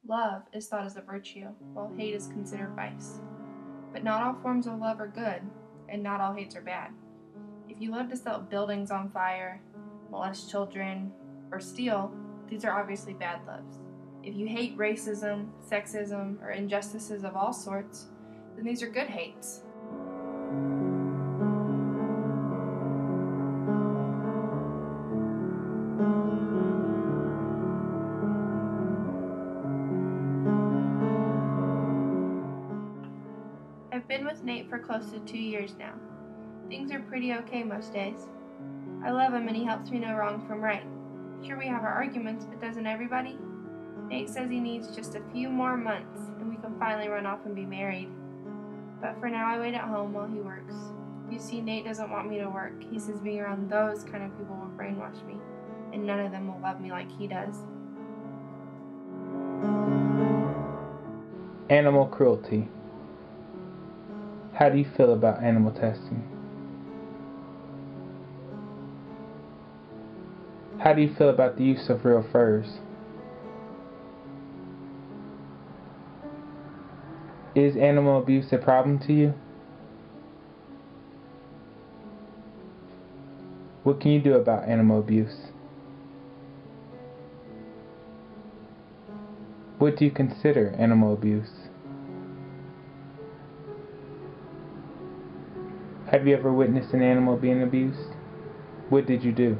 Love is thought as a virtue, while hate is considered vice. But not all forms of love are good, and not all hates are bad. If you love to set buildings on fire, molest children, or steal, these are obviously bad loves. If you hate racism, sexism, or injustices of all sorts, then these are good hates. I've been with Nate for close to 2 years now. Things are pretty okay most days. I love him and he helps me know wrong from right. Sure, we have our arguments, but doesn't everybody? Nate says he needs just a few more months and we can finally run off and be married. But for now I wait at home while he works. You see, Nate doesn't want me to work. He says being around those kind of people will brainwash me, and none of them will love me like he does. Animal cruelty. How do you feel about animal testing? How do you feel about the use of real furs? Is animal abuse a problem to you? What can you do about animal abuse? What do you consider animal abuse? Have you ever witnessed an animal being abused? What did you do?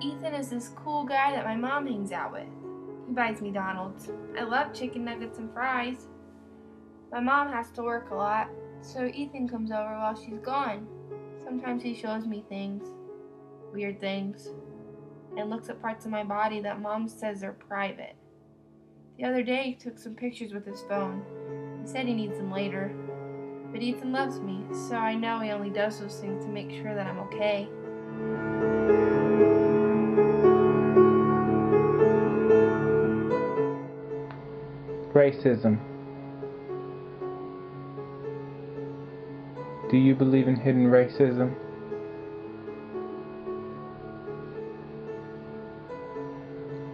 Ethan is this cool guy that my mom hangs out with. He buys me Donald's. I love chicken nuggets and fries. My mom has to work a lot, so Ethan comes over while she's gone. Sometimes he shows me things, weird things, and looks at parts of my body that Mom says are private. The other day he took some pictures with his phone. He said he needs them later. But Ethan loves me, so I know he only does those things to make sure that I'm okay. Racism. Do you believe in hidden racism?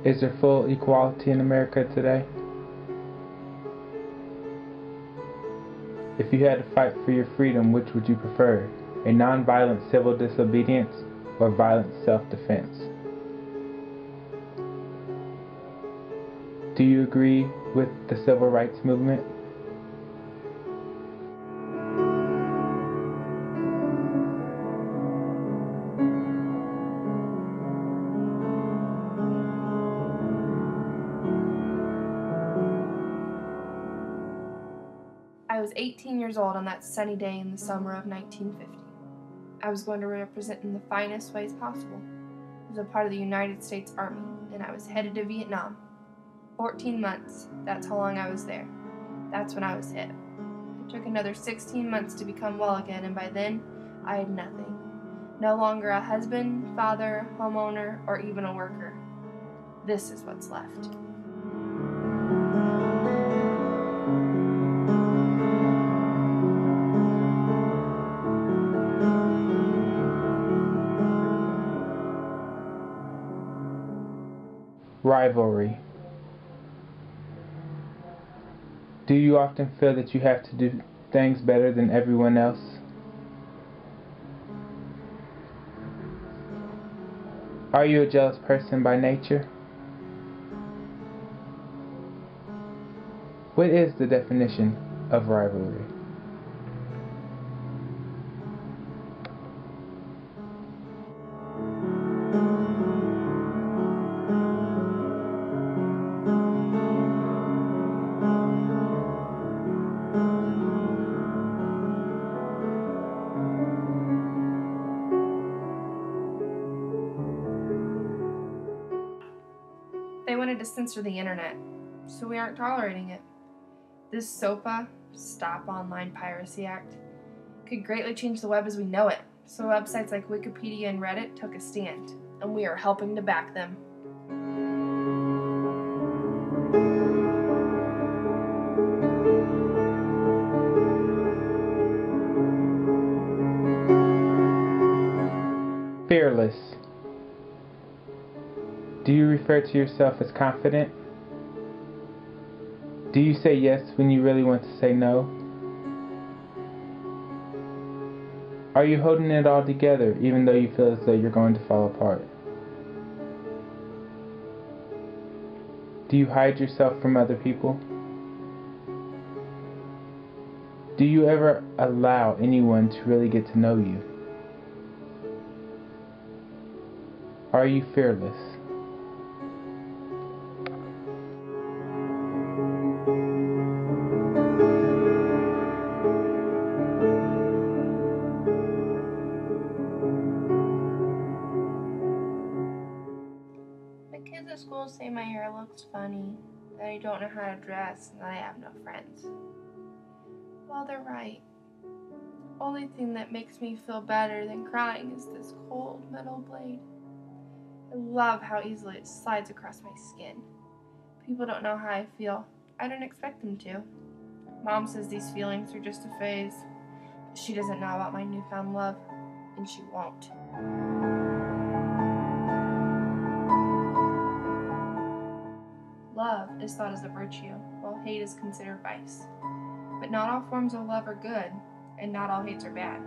Is there full equality in America today? If you had to fight for your freedom, which would you prefer? A nonviolent civil disobedience or violent self-defense? Do you agree with the civil rights movement? I was 18 years old on that sunny day in the summer of 1950. I was going to represent in the finest ways possible. I was a part of the United States Army, and I was headed to Vietnam. 14 months, that's how long I was there. That's when I was hit. It took another 16 months to become well again, and by then, I had nothing. No longer a husband, father, homeowner, or even a worker. This is what's left. Rivalry. Do you often feel that you have to do things better than everyone else? Are you a jealous person by nature? What is the definition of rivalry? They wanted to censor the internet, so we aren't tolerating it. This SOPA, Stop Online Piracy Act, could greatly change the web as we know it, so websites like Wikipedia and Reddit took a stand, and we are helping to back them. Do you refer to yourself as confident? Do you say yes when you really want to say no? Are you holding it all together even though you feel as though you're going to fall apart? Do you hide yourself from other people? Do you ever allow anyone to really get to know you? Are you fearless? The kids at school say my hair looks funny, that I don't know how to dress, and that I have no friends. Well, they're right. Only thing that makes me feel better than crying is this cold metal blade. I love how easily it slides across my skin. People don't know how I feel. I don't expect them to. Mom says these feelings are just a phase, but she doesn't know about my newfound love, and she won't. Love is thought as a virtue, while hate is considered vice. But not all forms of love are good, and not all hates are bad.